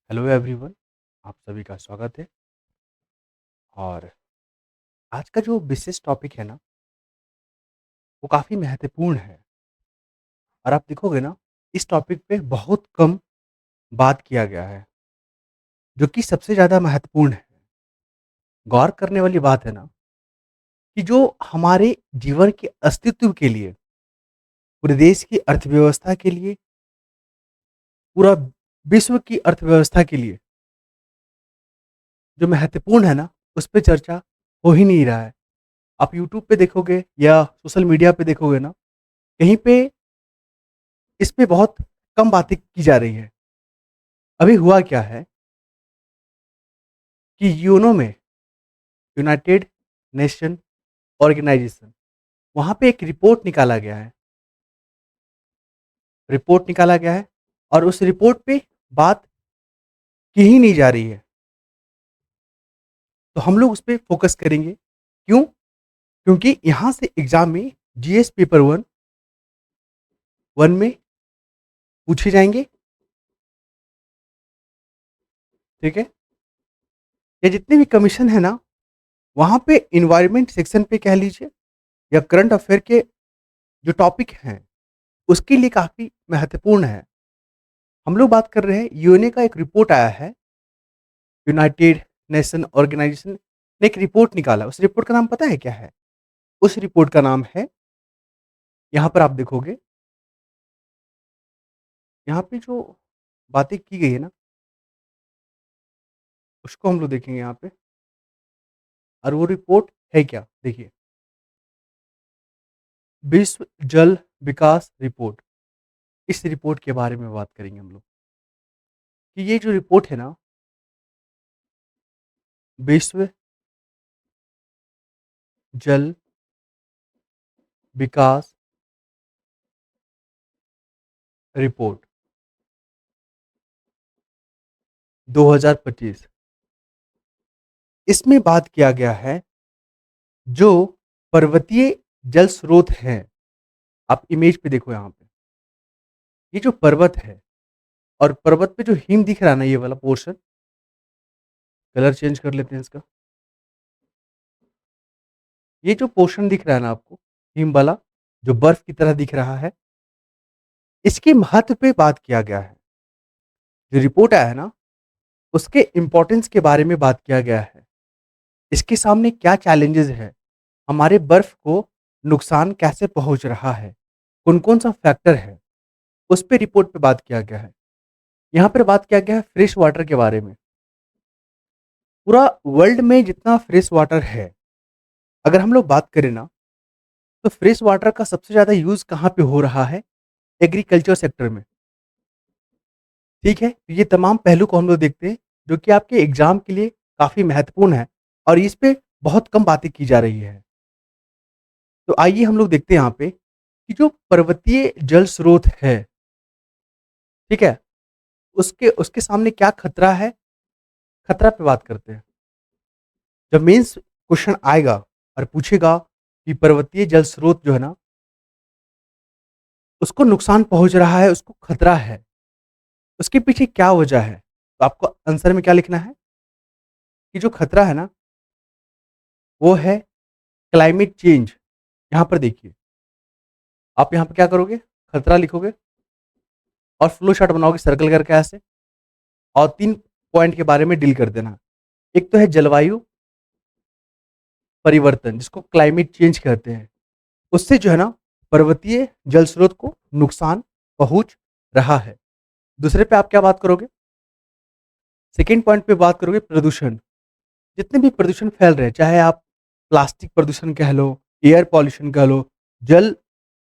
Hello everyone. आप सभी का स्वागत है। और आज का जो विशेष टॉपिक है ना, वो काफ़ी महत्वपूर्ण है। और आप देखोगे ना, इस टॉपिक पे बहुत कम बात किया गया है, जो कि सबसे ज़्यादा महत्वपूर्ण है। गौर करने वाली बात है ना, कि जो हमारे जीवन के अस्तित्व के लिए, पूरे देश की अर्थव्यवस्था के लिए, पूरा विश्व की अर्थव्यवस्था के लिए जो महत्वपूर्ण है ना, उस पे चर्चा हो ही नहीं रहा है। आप यूट्यूब पे देखोगे या सोशल मीडिया पे देखोगे ना, कहीं पे इस पे बहुत कम बातें की जा रही है। अभी हुआ क्या है कि यूनो में, यूनाइटेड नेशन ऑर्गेनाइजेशन, वहाँ पे एक रिपोर्ट निकाला गया है और उस रिपोर्ट पे बात की ही नहीं जा रही है। तो हम लोग उस पे फोकस करेंगे। क्यों? क्योंकि यहाँ से एग्ज़ाम में जीएस पेपर 1 में पूछे जाएँगे, ठीक है? या जितने भी कमीशन है ना, वहाँ पे एनवायरनमेंट सेक्शन पे कह लीजिए या करंट अफेयर के जो टॉपिक हैं, उसके लिए काफ़ी महत्वपूर्ण है। हम लोग बात कर रहे हैं, यूएनए का एक रिपोर्ट आया है, यूनाइटेड नेशन ऑर्गेनाइजेशन ने एक रिपोर्ट निकाला। उस रिपोर्ट का नाम पता है क्या है? उस रिपोर्ट का नाम है, यहाँ पर आप देखोगे, यहाँ पे जो बातें की गई है ना, उसको हम लोग देखेंगे यहाँ पे। और वो रिपोर्ट है क्या? देखिए, विश्व जल विकास रिपोर्ट। इस रिपोर्ट के बारे में बात करेंगे हम लोग, कि ये जो रिपोर्ट है ना, विश्व जल विकास रिपोर्ट 2025, इसमें बात किया गया है, जो पर्वतीय जल स्रोत हैं। आप इमेज पे देखो यहाँ पे, ये जो पर्वत है और पर्वत पे जो हिम दिख रहा है ना, ये वाला पोर्शन, कलर चेंज कर लेते हैं इसका। ये जो पोर्शन दिख रहा है ना आपको, हिम वाला, जो बर्फ की तरह दिख रहा है, इसके महत्व पे बात किया गया है। जो रिपोर्ट आया है ना, उसके इम्पोर्टेंस के बारे में बात किया गया है। इसके सामने क्या चैलेंजेस है, हमारे बर्फ को नुकसान कैसे पहुंच रहा है, कौन कौन सा फैक्टर है, उस पे रिपोर्ट पे बात किया गया है। यहाँ पर बात किया गया है फ्रेश वाटर के बारे में। पूरा वर्ल्ड में जितना फ्रेश वाटर है, अगर हम लोग बात करें ना, तो फ्रेश वाटर का सबसे ज़्यादा यूज़ कहाँ पे हो रहा है? एग्रीकल्चर सेक्टर में। ठीक है? तो ये तमाम पहलू को हम लोग देखते हैं, जो कि आपके एग्ज़ाम के लिए काफ़ी महत्वपूर्ण है और इस पे बहुत कम बातें की जा रही है। तो आइए हम लोग देखते हैं यहाँ पे, कि जो पर्वतीय जल स्रोत है, ठीक है? उसके उसके सामने क्या खतरा है? खतरा पे बात करते हैं। जब मेंस क्वेश्चन आएगा और पूछेगा कि पर्वतीय जल स्रोत जो है ना, उसको नुकसान पहुँच रहा है, उसको खतरा है, उसके पीछे क्या वजह है? तो आपको आंसर में क्या लिखना है, कि जो खतरा है ना, वो है क्लाइमेट चेंज। यहाँ पर देखिए, आप यहाँ पे क्या करोगे, खतरा लिखोगे और फ्लो चार्ट बनाओगे सर्कल करके ऐसे, और 3 पॉइंट के बारे में डील कर देना। एक तो है जलवायु परिवर्तन, जिसको क्लाइमेट चेंज कहते हैं। उससे जो है ना, पर्वतीय जल स्रोत को नुकसान पहुँच रहा है। दूसरे पे आप क्या बात करोगे? सेकंड पॉइंट पे बात करोगे प्रदूषण। जितने भी प्रदूषण फैल रहे हैं, चाहे आप प्लास्टिक प्रदूषण कह लो, एयर पॉल्यूशन कह लो, जल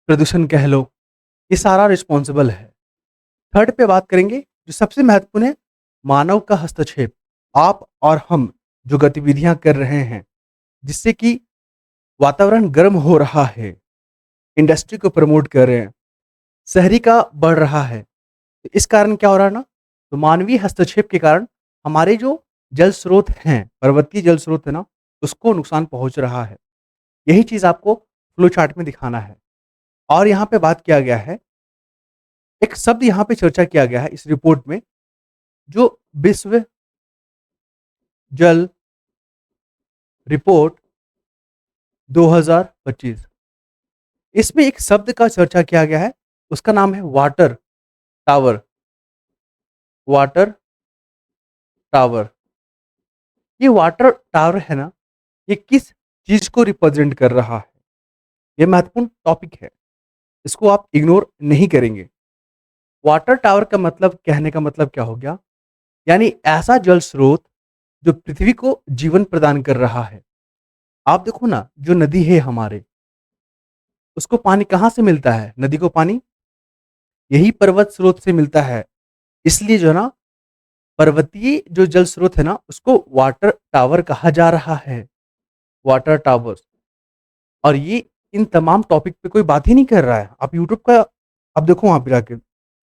प्रदूषण कह लो, ये सारा रिस्पॉन्सिबल है। थर्ड पे बात करेंगे, जो सबसे महत्वपूर्ण है, मानव का हस्तक्षेप। आप और हम जो गतिविधियां कर रहे हैं, जिससे कि वातावरण गर्म हो रहा है, इंडस्ट्री को प्रमोट कर रहे हैं, शहरी का बढ़ रहा है, तो इस कारण क्या हो रहा है ना, तो मानवीय हस्तक्षेप के कारण हमारे जो जल स्रोत हैं, पर्वतीय जल स्रोत है ना, उसको नुकसान पहुंच रहा है। यही चीज आपको फ्लो चार्ट में दिखाना है। और यहाँ पे बात किया गया है, एक शब्द यहाँ पे चर्चा किया गया है इस रिपोर्ट में, जो विश्व जल रिपोर्ट 2025। इसमें एक शब्द का चर्चा किया गया है, उसका नाम है वाटर टावर। Water tower. ये वाटर टावर है ना, ये किस चीज को रिप्रेजेंट कर रहा है? ये महत्वपूर्ण टॉपिक है, इसको आप इग्नोर नहीं करेंगे। वाटर टावर का मतलब, कहने का मतलब क्या हो गया? यानी ऐसा जल स्रोत जो पृथ्वी को जीवन प्रदान कर रहा है। आप देखो ना, जो नदी है हमारे, उसको पानी कहाँ से मिलता है? नदी को पानी यही पर्वत स्रोत से मिलता है। इसलिए जो है ना, पर्वतीय जो जल स्रोत है ना, उसको वाटर टावर कहा जा रहा है। Water tower. और ये इन तमाम टॉपिक पे कोई बात ही नहीं कर रहा है। आप यूट्यूब का आप देखो, वहां पे जाके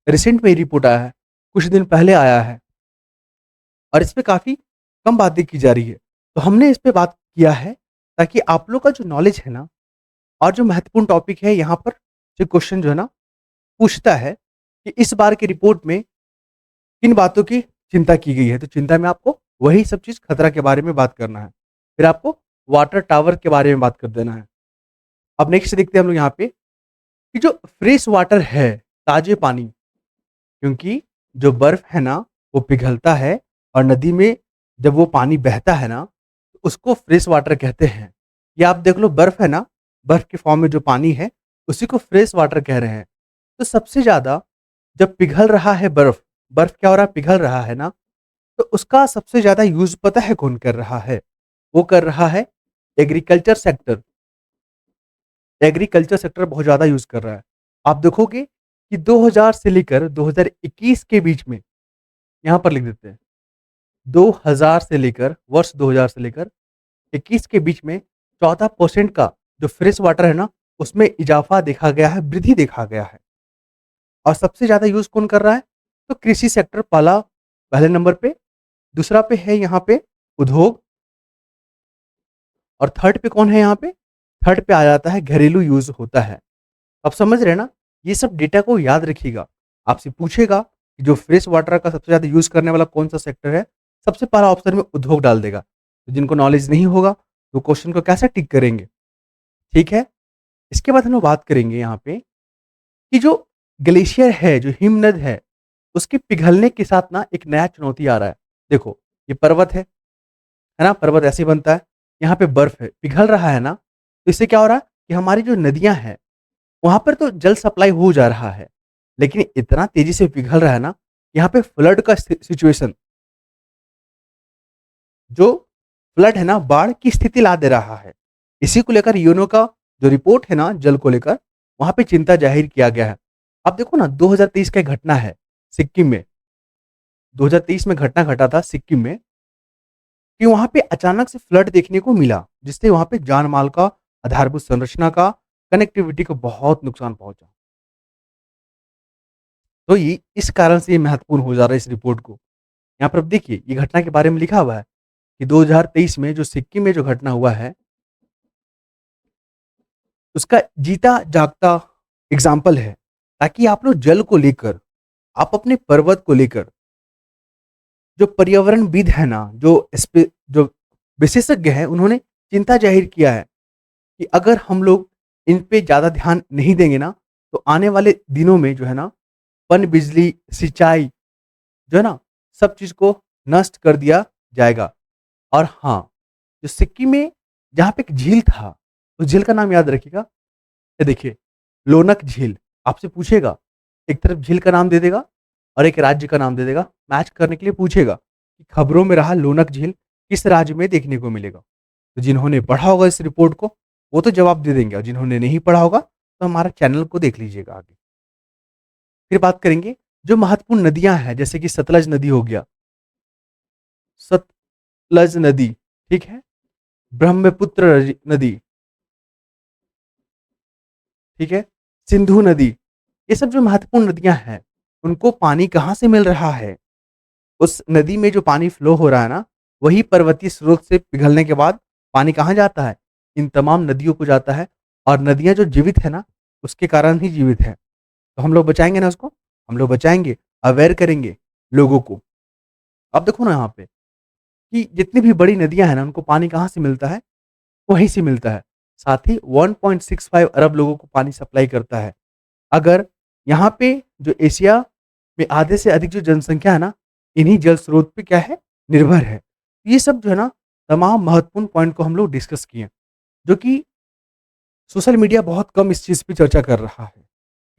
रिसेंट में रिपोर्ट आया है, कुछ दिन पहले आया है, और इस पे काफी कम बातें की जा रही है। तो हमने इस पे बात किया है ताकि आप लोग का जो नॉलेज है ना, और जो महत्वपूर्ण टॉपिक है यहाँ पर, जो क्वेश्चन जो है ना पूछता है कि इस बार की रिपोर्ट में किन बातों की चिंता की गई है, तो चिंता में आपको वही सब चीज खतरा के बारे में बात करना है, फिर आपको वाटर टावर के बारे में बात कर देना है। अब नेक्स्ट देखते हैं हम लोग यहाँ पे कि जो फ्रेश वाटर है, ताजे पानी, क्योंकि जो बर्फ है ना वो पिघलता है, और नदी में जब वो पानी बहता है ना, तो उसको फ्रेश वाटर कहते हैं। ये आप देख लो, बर्फ है ना, बर्फ के फॉर्म में जो पानी है उसी को फ्रेश वाटर कह रहे हैं। तो सबसे ज्यादा जब पिघल रहा है बर्फ, बर्फ क्या हो रहा है? पिघल रहा है ना, तो उसका सबसे ज्यादा यूज पता है कौन कर रहा है? वो कर रहा है एग्रीकल्चर सेक्टर। एग्रीकल्चर सेक्टर बहुत ज्यादा यूज कर रहा है। आप देखोगे कि 2000 से लेकर 2021 के बीच में, यहां पर लिख देते हैं, 2000 से लेकर, वर्ष 2000 से लेकर 21 के बीच में 14% का जो फ्रेश वाटर है ना, उसमें इजाफा देखा गया है, वृद्धि देखा गया है। और सबसे ज्यादा यूज कौन कर रहा है? तो कृषि सेक्टर पहला, पहले नंबर पे। दूसरा पे है यहाँ पे उद्योग। और थर्ड पे कौन है? यहाँ पे थर्ड पे आ जाता है घरेलू यूज होता है। आप समझ रहे हैं ना? ये सब डेटा को याद रखिएगा। आपसे पूछेगा कि जो फ्रेश वाटर का सबसे ज्यादा यूज करने वाला कौन सा सेक्टर है, सबसे पहला ऑप्शन में उद्योग डाल देगा। तो जिनको नॉलेज नहीं होगा तो क्वेश्चन को कैसे टिक करेंगे? ठीक है। इसके बाद हम लोग बात करेंगे यहाँ पे कि जो ग्लेशियर है, जो हिमनद है, उसके पिघलने के साथ ना एक नया चुनौती आ रहा है। देखो, ये पर्वत है ना, पर्वत ऐसे ही बनता है। यहाँ पे बर्फ है, पिघल रहा है ना, तो इससे क्या हो रहा है कि हमारी जो नदियां हैं वहां पर तो जल सप्लाई हो जा रहा है, लेकिन इतना तेजी से पिघल रहा है ना, यहाँ पे फ्लड का सिचुएशन, जो फ्लड है ना, बाढ़ की स्थिति ला दे रहा है। इसी को लेकर यूनो का जो रिपोर्ट है ना जल को लेकर, वहां पे चिंता जाहिर किया गया है। अब देखो ना, 2023 का एक घटना है सिक्किम में। 2023 में घटना घटा था सिक्किम में कि वहां पे अचानक से फ्लड देखने को मिला, जिससे वहां पे जान माल का, आधारभूत संरचना का, कनेक्टिविटी को बहुत नुकसान पहुंचा। तो ये इस कारण से ये महत्वपूर्ण हो जा रहा है इस रिपोर्ट को। यहाँ पर अब देखिए, ये घटना के बारे में लिखा हुआ है कि 2023 में जो सिक्किम में जो घटना हुआ है, उसका जीता जागता एग्जाम्पल है, ताकि आप लोग जल को लेकर, आप अपने पर्वत को लेकर, जो पर्यावरणविद है ना, जो विशेषज्ञ हैं, उन्होंने चिंता जाहिर किया है कि अगर हम लोग इन पे ज्यादा ध्यान नहीं देंगे ना, तो आने वाले दिनों में जो है ना, पन बिजली, सिंचाई, जो है ना, सब चीज को नष्ट कर दिया जाएगा। और हाँ, जो सिक्किम में जहाँ पे एक झील था, उस झील का नाम याद रखिएगा। ये देखिए, लोनक झील। आपसे पूछेगा, एक तरफ झील का नाम दे देगा और एक राज्य का नाम दे देगा, मैच करने के लिए पूछेगा कि खबरों में रहा लोनक झील किस राज्य में देखने को मिलेगा। तो जिन्होंने पढ़ा होगा इस रिपोर्ट को, वो तो जवाब दे देंगे, और जिन्होंने नहीं पढ़ा होगा तो हमारा चैनल को देख लीजिएगा आगे। फिर बात करेंगे जो महत्वपूर्ण नदियां हैं, जैसे कि सतलज नदी हो गया, सतलज नदी, ठीक है, ब्रह्मपुत्र नदी, ठीक है, सिंधु नदी। ये सब जो महत्वपूर्ण नदियां हैं, उनको पानी कहाँ से मिल रहा है? उस नदी में जो पानी फ्लो हो रहा है ना, वही पर्वतीय स्रोत से पिघलने के बाद पानी कहाँ जाता है? इन तमाम नदियों को जाता है। और नदियां जो जीवित है ना, उसके कारण ही जीवित है। तो हम लोग बचाएंगे ना उसको, हम लोग बचाएंगे, अवेयर करेंगे लोगों को। आप देखो ना यहाँ पे कि जितनी भी बड़ी नदियाँ हैं ना, उनको पानी कहाँ से मिलता है? वहीं से मिलता है। साथ ही 1.65 अरब लोगों को पानी सप्लाई करता है। अगर यहाँ पे जो एशिया में आधे से अधिक जो जनसंख्या है ना, इन्हीं जल स्रोत पे क्या है? निर्भर है। ये सब जो है ना, तमाम महत्वपूर्ण पॉइंट को हम लोग डिस्कस किए, जो कि सोशल मीडिया बहुत कम इस चीज़ पे चर्चा कर रहा है।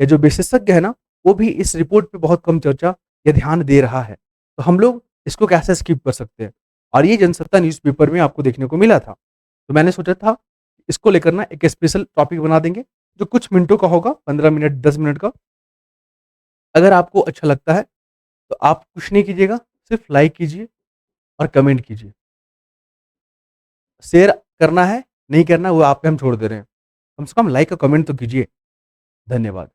या जो विशेषज्ञ है ना, वो भी इस रिपोर्ट पे बहुत कम चर्चा या ध्यान दे रहा है। तो हम लोग इसको कैसे स्किप कर सकते हैं? और ये जनसत्ता न्यूज़पेपर में आपको देखने को मिला था। तो मैंने सोचा था, इसको लेकर ना एक स्पेशल टॉपिक बना देंगे, जो कुछ मिनटों का होगा, 15 मिनट, 10 मिनट का। अगर आपको अच्छा लगता है, तो आप कुछ नहीं कीजिएगा, सिर्फ़ लाइक कीजिए और कमेंट कीजिए। शेयर करना है, नहीं करना, वो आप पे हम छोड़ दे रहे हैं। कम से कम लाइक और कमेंट तो कीजिए। धन्यवाद।